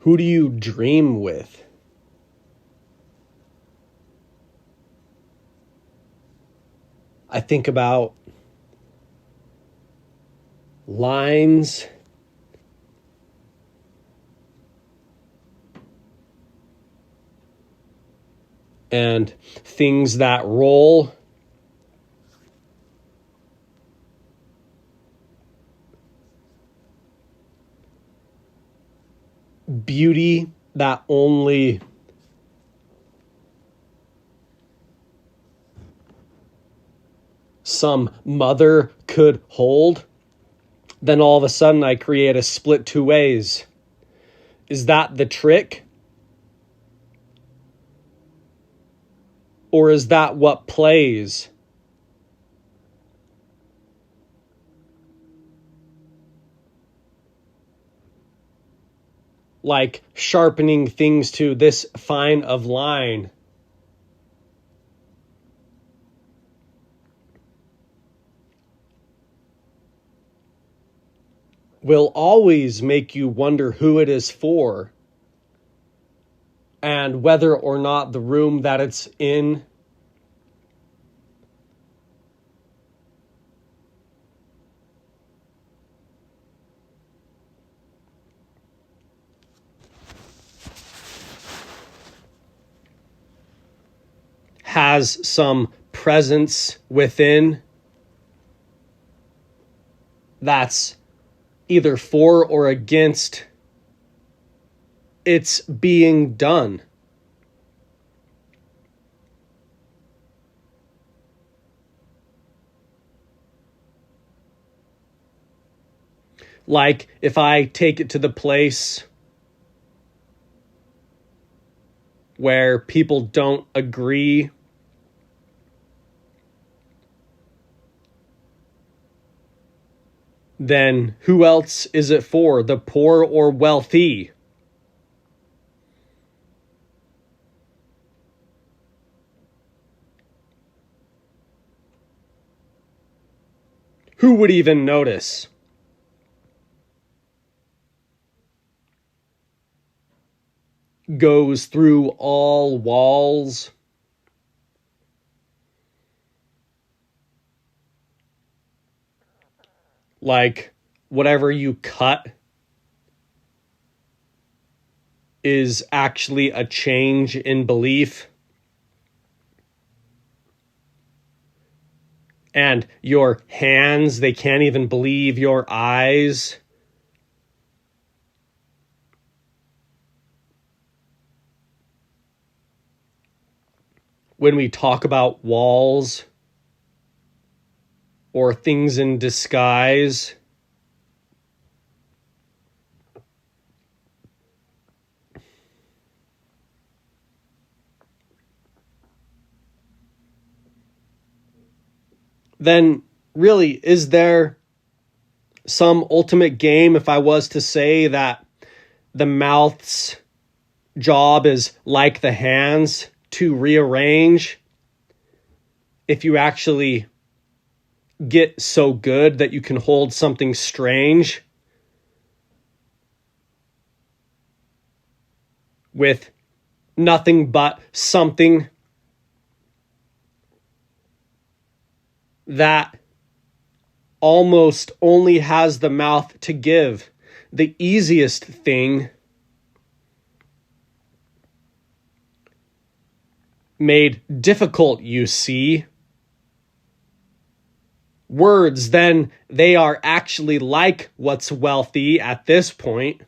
Who do you dream with? I think about lines and things that roll. Beauty that only some mother could hold. Then all of a sudden I create a split two ways. Is that the trick? Or is that what plays? Like sharpening things to this fine of line. Will always make you wonder who it is for and whether or not the room that it's in has some presence within that's either for or against it's being done. Like if I take it to the place where people don't agree, then who else is it for? The poor or wealthy? Who would even notice? Goes through all walls. Like whatever you cut is actually a change in belief. And your hands, they can't even believe your eyes. When we talk about walls or things in disguise, then really, is there some ultimate game if I was to say that the mouth's job is like the hands to rearrange? If you actually get so good that you can hold something strange with nothing but something that almost only has the mouth to give, the easiest thing made difficult, you see. Words, then, they are actually like what's wealthy at this point.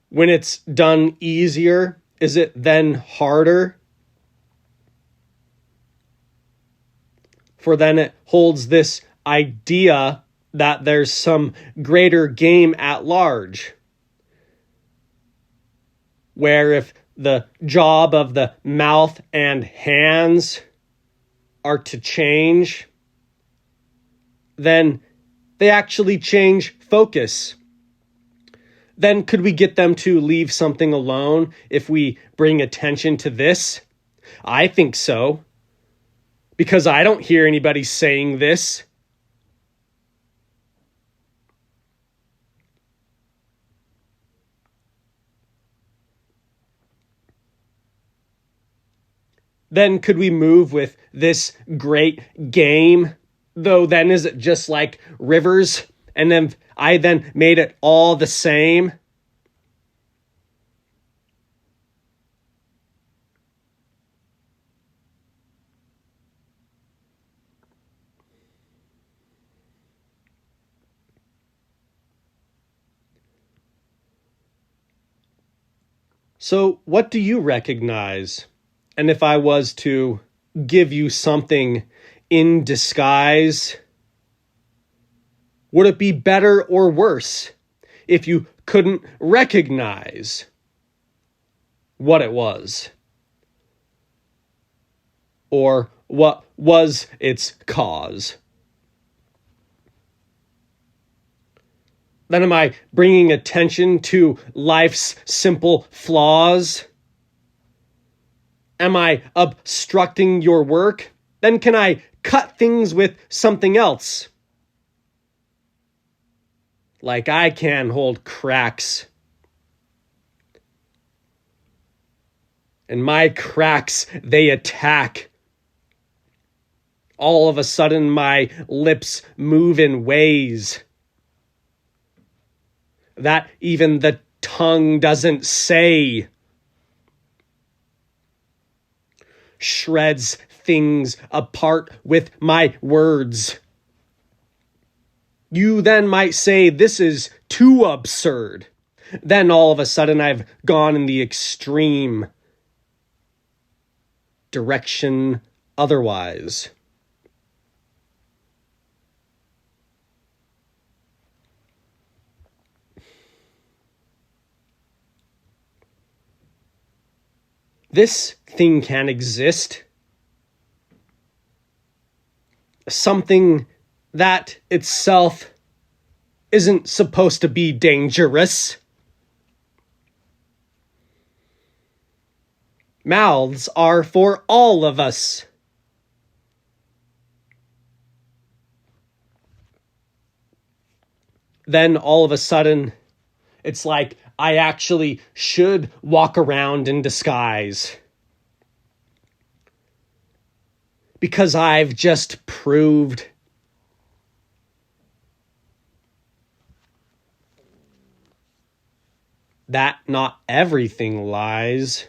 When it's done easier, is it then harder? For then it holds this idea that there's some greater game at large. Where if the job of the mouth and hands are to change, then they actually change focus. Then could we get them to leave something alone if we bring attention to this? I think so. Because I don't hear anybody saying this. then could we move with this great game? Though then is it just like rivers? And then I then made it all the same? So what do you recognize? And if I was to give you something in disguise, would it be better or worse if you couldn't recognize what it was? Or what was its cause? Then am I bringing attention to life's simple flaws? Am I obstructing your work? Then can I cut things with something else? Like I can hold cracks. And my cracks, they attack. All of a sudden, my lips move in ways that even the tongue doesn't say. Shreds things apart with my words. You then might say, this is too absurd. Then all of a sudden I've gone in the extreme direction otherwise. This thing can exist. Something that itself isn't supposed to be dangerous. Mouths are for all of us. Then all of a sudden, it's like I actually should walk around in disguise. Because I've just proved that not everything lies.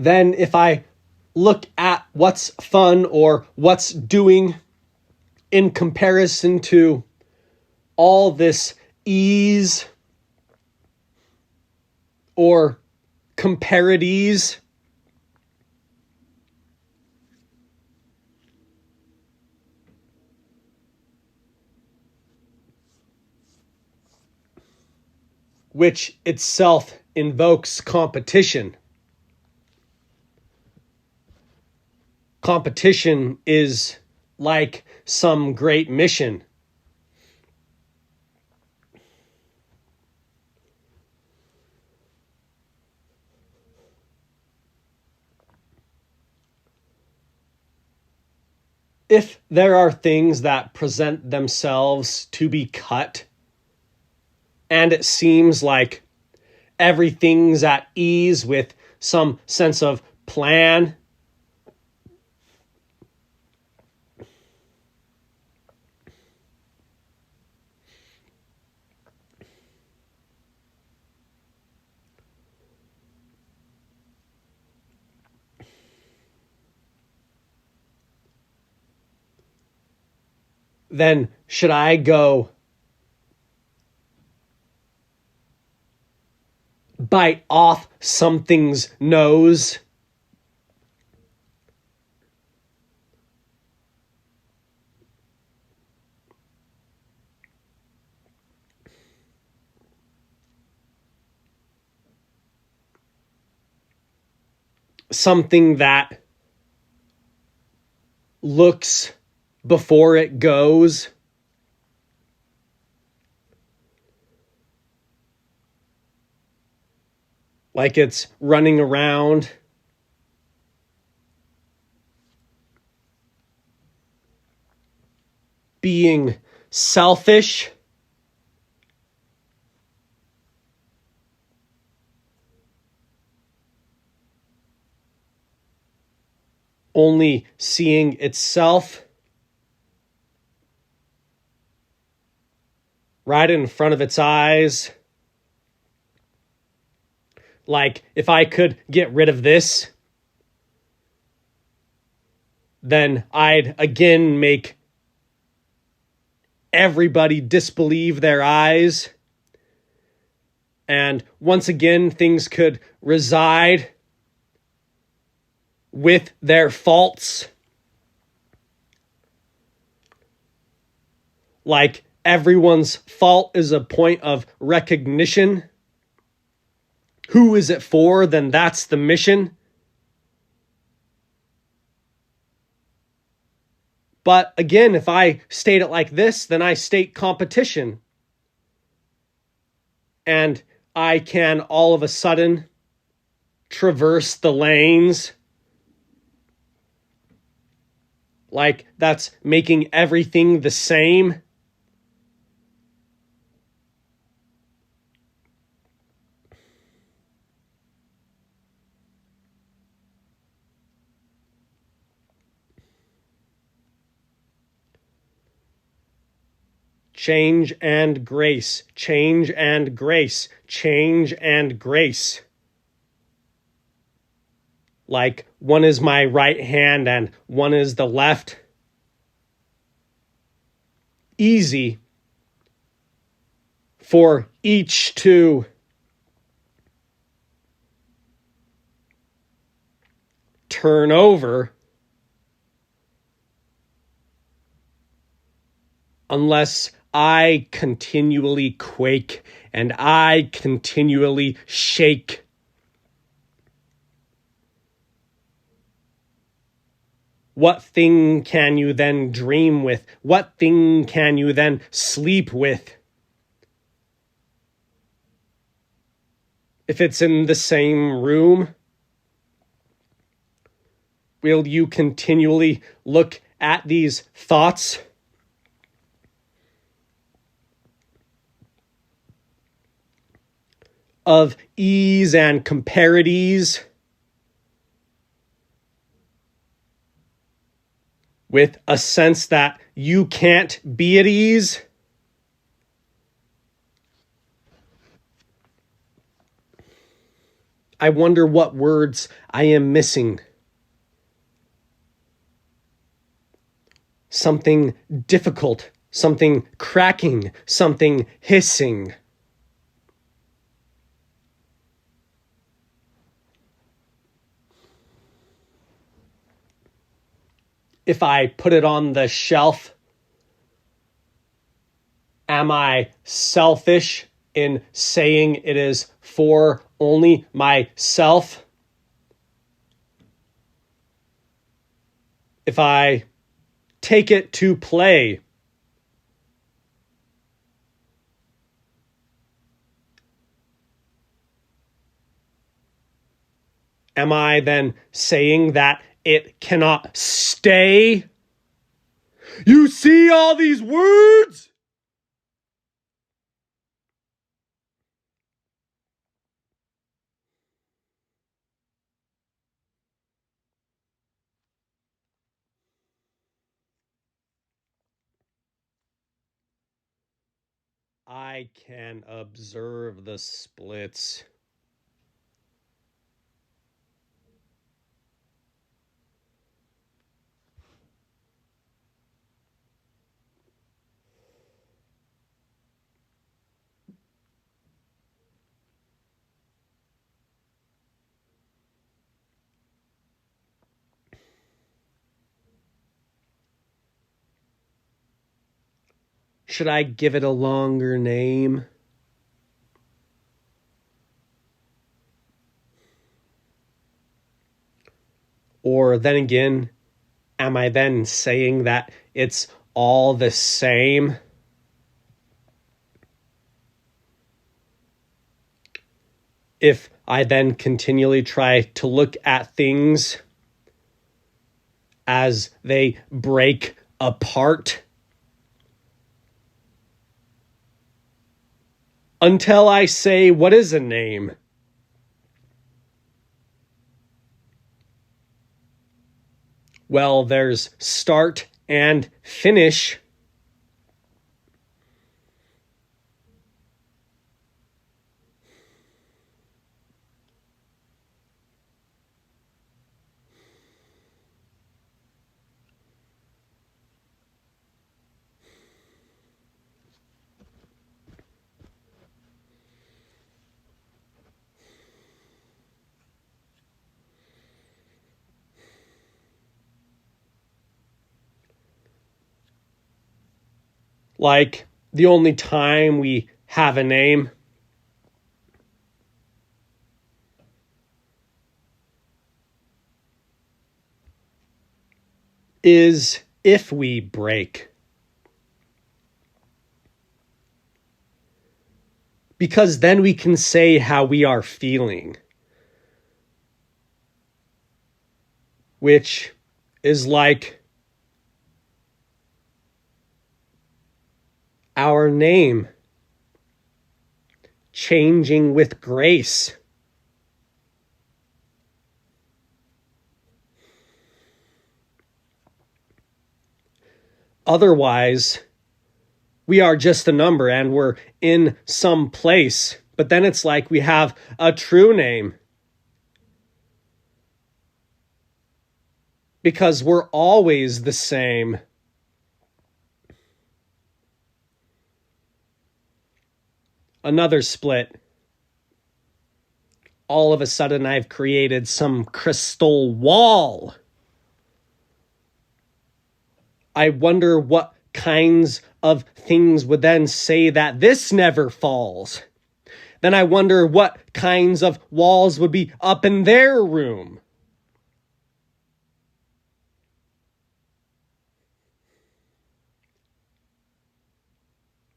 Then if I look at what's fun or what's doing in comparison to all this ease or comparatives, which itself invokes competition. Competition is like some great mission. If there are things that present themselves to be cut, and it seems like everything's at ease with some sense of plan, then should I go bite off something's nose? something that looks before it goes. Like it's running around. Being selfish. Only seeing itself right in front of its eyes. Like, if I could get rid of this, then I'd again make everybody disbelieve their eyes. And once again, things could reside with their faults. Like everyone's fault is a point of recognition. Who is it for? Then that's the mission. But again, if I state it like this, then I state competition. And I can all of a sudden traverse the lanes. Like that's making everything the same. Change and grace, change and grace, change and grace. Like one is my right hand and one is the left. Easy for each to turn over unless I continually quake and I continually shake. What thing can you then dream with? What thing can you then sleep with? If it's in the same room, will you continually look at these thoughts? Of ease and comparities with a sense that you can't be at ease? I wonder what words I am missing. Something difficult, something cracking, something hissing. If I put it on the shelf, am I selfish in saying it is for only myself? If I take it to play, am I then saying that it cannot stay? You see all these words? I can observe the splits. Should I give it a longer name? Or then again, am I then saying that it's all the same? If I then continually try to look at things as they break apart until I say, what is a name? Well, there's start and finish. Like the only time we have a name is if we break. Because then we can say how we are feeling, which is like our name changing with grace. Otherwise, we are just a number and we're in some place. But then it's like we have a true name. Because we're always the same. Another split. All of a sudden, I've created some crystal wall. I wonder what kinds of things would then say that this never falls. Then I wonder what kinds of walls would be up in their room.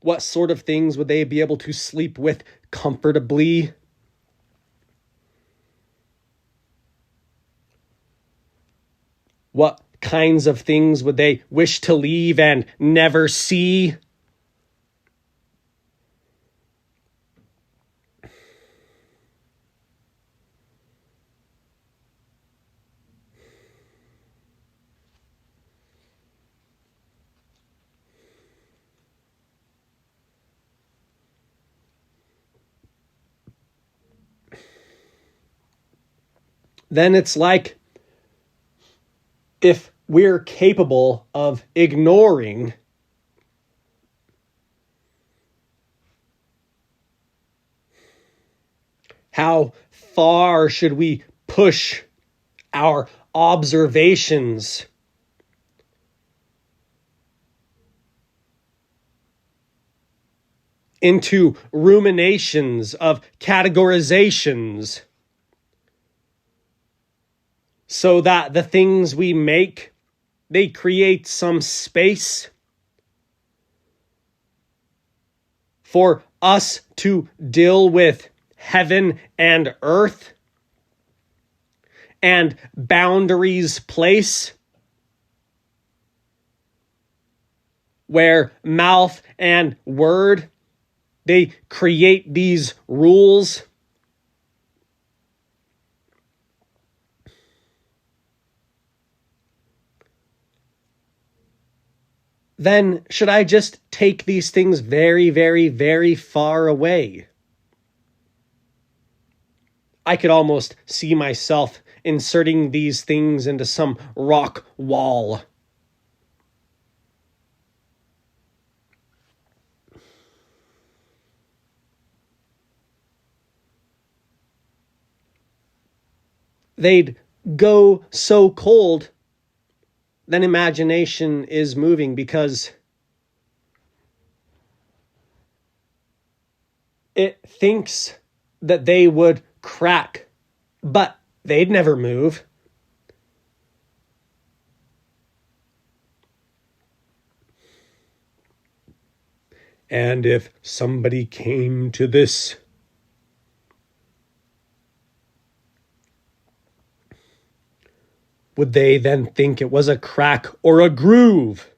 What sort of things would they be able to sleep with comfortably? What kinds of things would they wish to leave and never see? Then it's like if we're capable of ignoring how far should we push our observations into ruminations of categorizations so that the things we make, they create some space for us to deal with heaven and earth and boundaries place where mouth and word, they create these rules. Then should I just take these things very, very, very far away? I could almost see myself inserting these things into some rock wall. They'd go so cold, then imagination is moving because it thinks that they would crack, but they'd never move. And if somebody came to this, would they then think it was a crack or a groove?